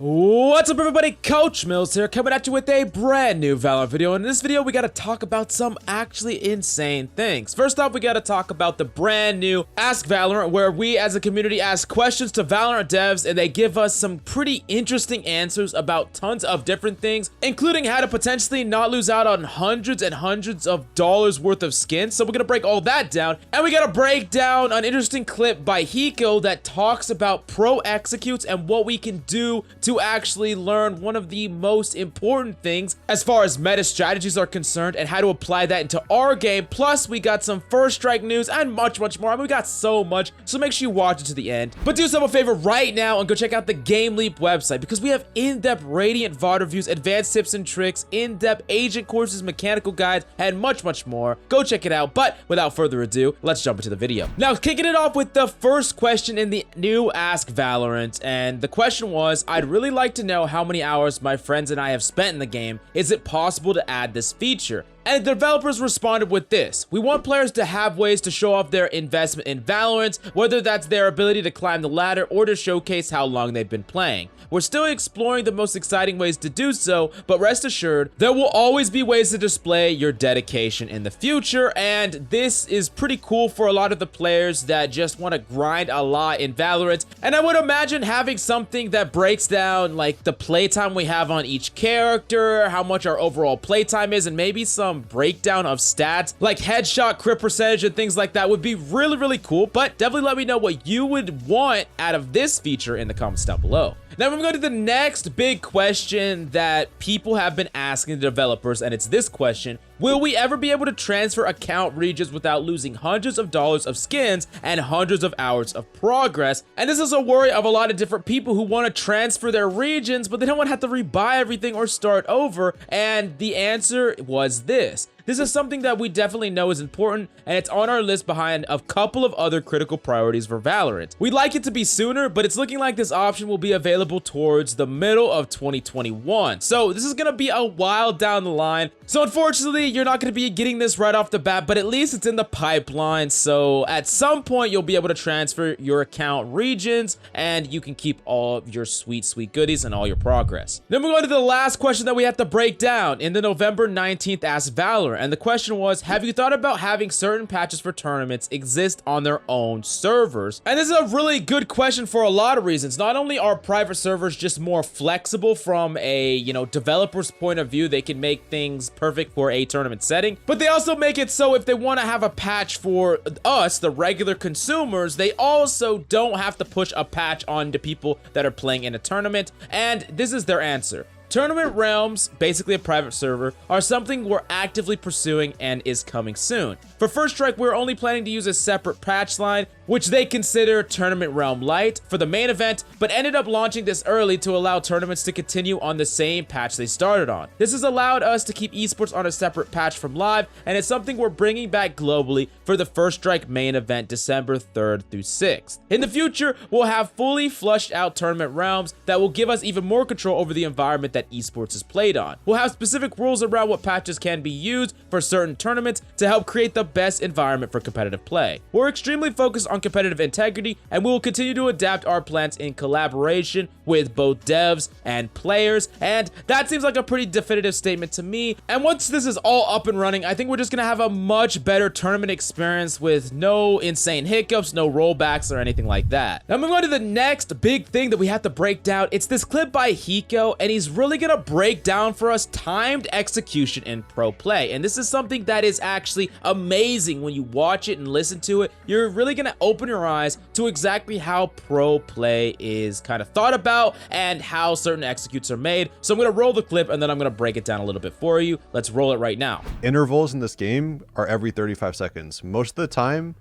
What's up everybody, Coach Mills here, coming at you with a brand new Valorant video. In this video, we gotta talk about some actually insane things. First off, we gotta talk about the brand new Ask Valorant, where we as a community ask questions to Valorant devs, and they give us some pretty interesting answers about tons of different things, including how to potentially not lose out on hundreds and hundreds of dollars worth of skins. So we're gonna break all that down, and we gotta break down an interesting clip by Hiko that talks about pro executes and what we can do to actually learn one of the most important things as far as meta strategies are concerned and how to apply that into our game. Plus, we got some first strike news and much more. I mean, we got so much, so make sure you watch it to the end. But do yourself a favor right now and go check out the GameLeap website, because we have in-depth Radiant VOD reviews, advanced tips and tricks, in-depth agent courses, mechanical guides, and much more. Go check it out. But without further ado, let's jump into the video. Now, kicking it off with the first question in the new Ask Valorant, and the question was, I'd really like to know how many hours my friends and I have spent in the game. Is it possible to add this feature? And the developers responded with this: we want players to have ways to show off their investment in Valorant, whether that's their ability to climb the ladder or to showcase how long they've been playing. We're still exploring the most exciting ways to do so, but rest assured, there will always be ways to display your dedication in the future, and this is pretty cool for a lot of the players that just want to grind a lot in Valorant. And I would imagine having something that breaks down like the playtime we have on each character, how much our overall playtime is, and maybe some breakdown of stats like headshot, crit percentage, and things like that would be really cool. But definitely let me know what you would want out of this feature in the comments down below. Now we're going to the next big question that people have been asking the developers, and it's this question: will we ever be able to transfer account regions without losing hundreds of dollars of skins and hundreds of hours of progress? And this is a worry of a lot of different people who want to transfer their regions, but they don't want to have to rebuy everything or start over. And the answer was this. This is something that we definitely know is important, and it's on our list behind a couple of other critical priorities for Valorant. We'd like it to be sooner, but it's looking like this option will be available towards the middle of 2021. So this is going to be a while down the line. So unfortunately, you're not going to be getting this right off the bat, but at least it's in the pipeline. So at some point, you'll be able to transfer your account regions, and you can keep all of your sweet goodies and all your progress. Then we're going to the last question that we have to break down in the November 19th Ask Valorant. And the question was, have you thought about having certain patches for tournaments exist on their own servers? And this is a really good question for a lot of reasons. Not only are private servers just more flexible from a, developer's point of view, they can make things perfect for a tournament setting, but they also make it so if they want to have a patch for us, the regular consumers, they also don't have to push a patch on to people that are playing in a tournament. And this is their answer: Tournament Realms, basically a private server, are something we're actively pursuing and is coming soon. For First Strike, we're only planning to use a separate patch line, which they consider Tournament Realm Lite, for the main event, but ended up launching this early to allow tournaments to continue on the same patch they started on. This has allowed us to keep esports on a separate patch from live, and it's something we're bringing back globally for the First Strike main event December 3rd through 6th. In the future, we'll have fully flushed out Tournament Realms that will give us even more control over the environment that esports is played on. We'll have specific rules around what patches can be used for certain tournaments to help create the best environment for competitive play. We're extremely focused on competitive integrity, and we will continue to adapt our plans in collaboration with both devs and players. And that seems like a pretty definitive statement to me. And once this is all up and running, I think we're just gonna have a much better tournament experience with no insane hiccups, no rollbacks, or anything like that. Now moving on to the next big thing that we have to break down. It's this clip by Hiko, and he's really gonna break down for us timed execution in pro play. And this is something that is actually amazing when you watch it and listen to it. You're really gonna open your eyes to exactly how pro play is kind of thought about and how certain executes are made. So I'm gonna roll the clip, and then I'm gonna break it down a little bit for you. Let's roll it right now. Intervals in this game are every 35 seconds. Most of the time,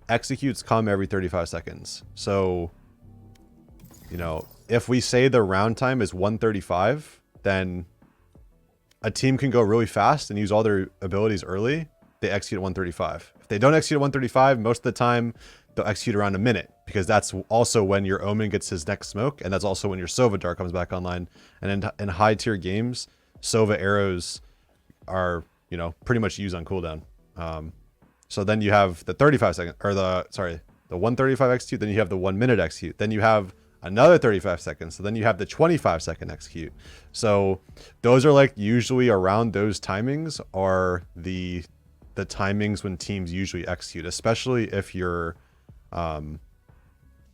executes come every 35 seconds. So, if we say the round time is 135, then a team can go really fast and use all their abilities early. They execute at 135. If they don't execute at 135, most of the time they'll execute around a minute, because that's also when your Omen gets his next smoke, and that's also when your Sova Dart comes back online. And in high tier games, Sova arrows are, pretty much used on cooldown. So then you have the 35 second, or the 135 execute, then you have the 1 minute execute, then you have another 35 seconds. So then you have the 25-second execute. So those are like usually around those timings are the timings when teams usually execute, especially if you're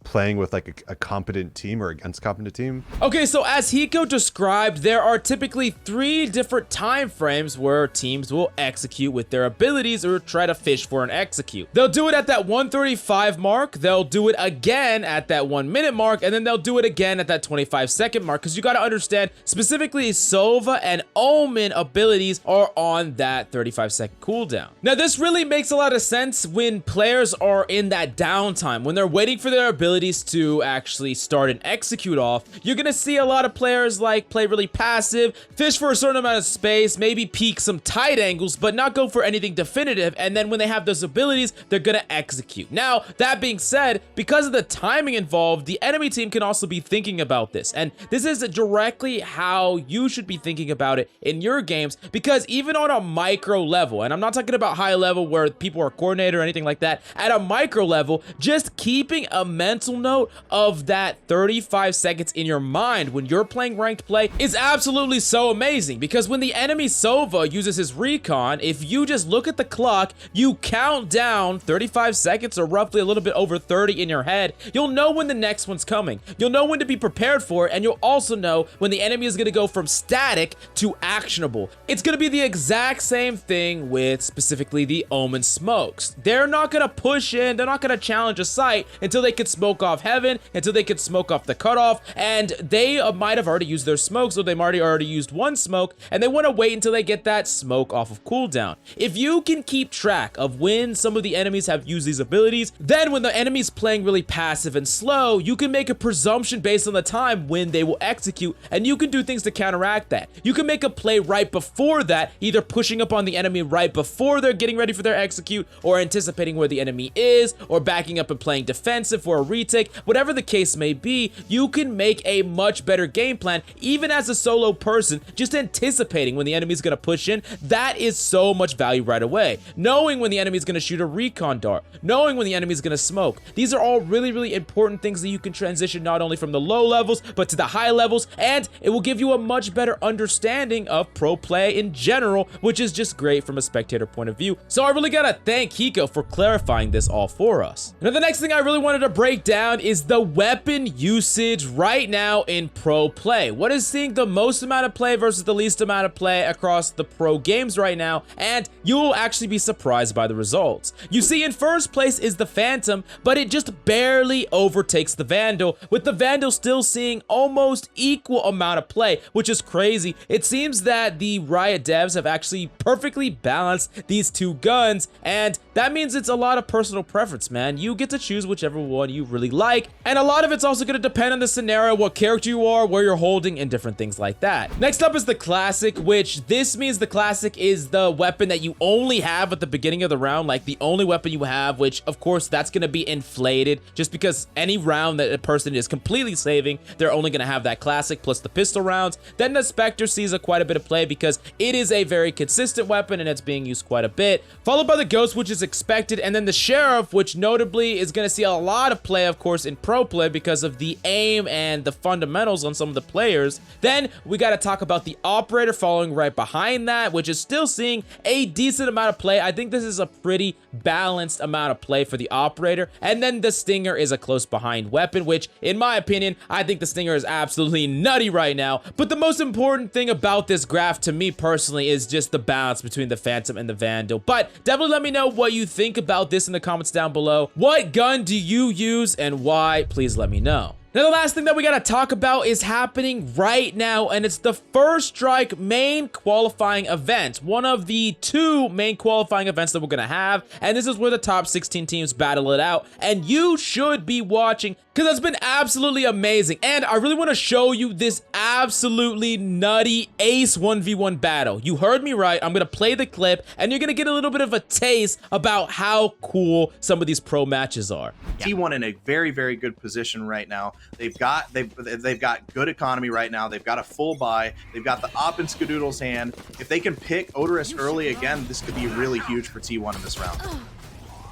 playing with like a competent team or against competent team. Okay, so as Hiko described, there are typically 3 different time frames where teams will execute with their abilities or try to fish for an execute. They'll do it at that 135 mark, they'll do it again at that 1 minute mark, and then they'll do it again at that 25-second mark, because you got to understand, specifically Sova and Omen abilities are on that 35-second cooldown. Now, this really makes a lot of sense when players are in that downtime, when they're waiting for their abilities to actually start and execute off. You're gonna see a lot of players like play really passive, fish for a certain amount of space, maybe peek some tight angles, but not go for anything definitive, and then when they have those abilities, they're gonna execute. Now, that being said, because of the timing involved, the enemy team can also be thinking about this, and this is directly how you should be thinking about it in your games, because even on a micro level, and I'm not talking about high level where people are coordinated or anything like that, at a micro level, just keeping a mental note of that 35 seconds in your mind when you're playing ranked play is absolutely so amazing, because when the enemy Sova uses his recon, if you just look at the clock, you count down 35 seconds or roughly a little bit over 30 in your head, you'll know when the next one's coming. You'll know when to be prepared for it, and you'll also know when the enemy is going to go from static to actionable. It's going to be the exact same thing with specifically the Omen smokes. They're not going to push in, they're not going to challenge a site until they can smoke off heaven, until they can smoke off the cutoff, and they might have already used their smokes, or they might have already used one smoke, and they want to wait until they get that smoke off of cooldown. If you can keep track of when some of the enemies have used these abilities, then when the enemy's playing really passive and slow, you can make a presumption based on the time when they will execute, and you can do things to counteract that. You can make a play right before that, either pushing up on the enemy right before they're getting ready for their execute, or anticipating where the enemy is, or backing up and playing defensive for a retake. Whatever the case may be, you can make a much better game plan, even as a solo person, just anticipating when the enemy's going to push in. That is so much value right away. Knowing when the enemy's going to shoot a recon dart, knowing when the enemy's going to smoke. These are all really, really important things that you can transition not only from the low levels, but to the high levels, and it will give you a much better understanding of pro play in general, which is just great from a spectator point of view. So I really gotta thank Hiko for clarifying this all for us. Now, the next thing I really wanted to break down is the weapon usage right now in pro play. What is seeing the most amount of play versus the least amount of play across the pro games right now, and you will actually be surprised by the results. You see, in first place is the Phantom, but it just barely overtakes the Vandal, with the Vandal still seeing almost equal amount of play, which is crazy. It seems that the Riot devs have actually perfectly balanced these two guns, and that means it's a lot of personal preference, man. You get to choose whichever one you really like, and a lot of it's also going to depend on the scenario, what character you are, where you're holding, and different things like that. Next up is the Classic, which this means the Classic is the weapon that you only have at the beginning of the round, like the only weapon you have, which of course that's going to be inflated just because any round that a person is completely saving, they're only going to have that Classic plus the pistol rounds. Then the Spectre sees quite a bit of play because it is a very consistent weapon and it's being used quite a bit, followed by the Ghost, which is expected, and then the Sheriff, which notably is going to see a lot of play, of course, in pro play because of the aim and the fundamentals on some of the players. Then we got to talk about the Operator following right behind that, which is still seeing a decent amount of play. I think this is a pretty balanced amount of play for the Operator. And then the Stinger is a close behind weapon, which in my opinion, I think the Stinger is absolutely nutty right now. But the most important thing about this graph to me personally is just the balance between the Phantom and the Vandal. But definitely let me know what you think about this in the comments down below. What gun do you use and why? Please let me know. Now, the last thing that we gotta talk about is happening right now, and it's the First Strike main qualifying event. One of the two main qualifying events that we're gonna have, and this is where the top 16 teams battle it out, and you should be watching because it's been absolutely amazing. And I really want to show you this absolutely nutty ace 1v1 battle. You heard me right. I'm gonna play the clip, and you're gonna get a little bit of a taste about how cool some of these pro matches are. T1 in a very, very good position right now. They've got good economy right now. They've got a full buy. They've got the op in Skadoodle's hand. If they can pick Odorous early again, this could be really huge for T1 in this round.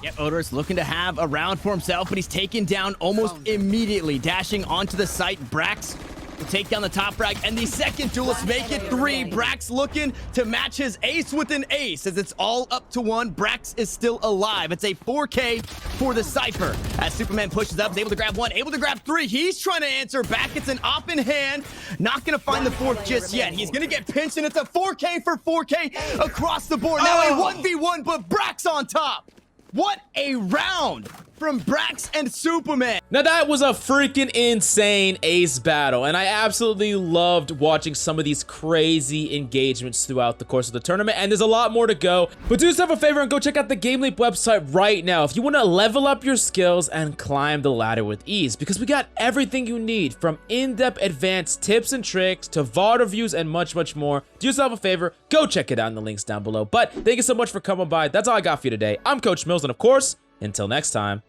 Yep, Odorous looking to have a round for himself, but he's taken down almost immediately. Dashing onto the site, Brax will take down the top frag, and the second duelist make it 3. Brax looking to match his ace with an ace, as it's all up to 1. Brax is still alive. It's a 4K for the Cypher. As Superman pushes up, is able to grab 1, able to grab 3. He's trying to answer back. It's an op in hand. Not going to find the 4th just yet. He's going to get pinched, and it's a 4K for 4K across the board. Now a 1v1, but Brax on top. What a round from Brax and Superman. Now that was a freaking insane ace battle, and I absolutely loved watching some of these crazy engagements throughout the course of the tournament, and there's a lot more to go. But do yourself a favor and go check out the GameLeap website right now if you want to level up your skills and climb the ladder with ease, because we got everything you need, from in-depth advanced tips and tricks to VOD reviews and much, much more. Do yourself a favor, go check it out in the links down below. But thank you so much for coming by. That's all I got for you today. I'm Coach Mills, and of course, until next time,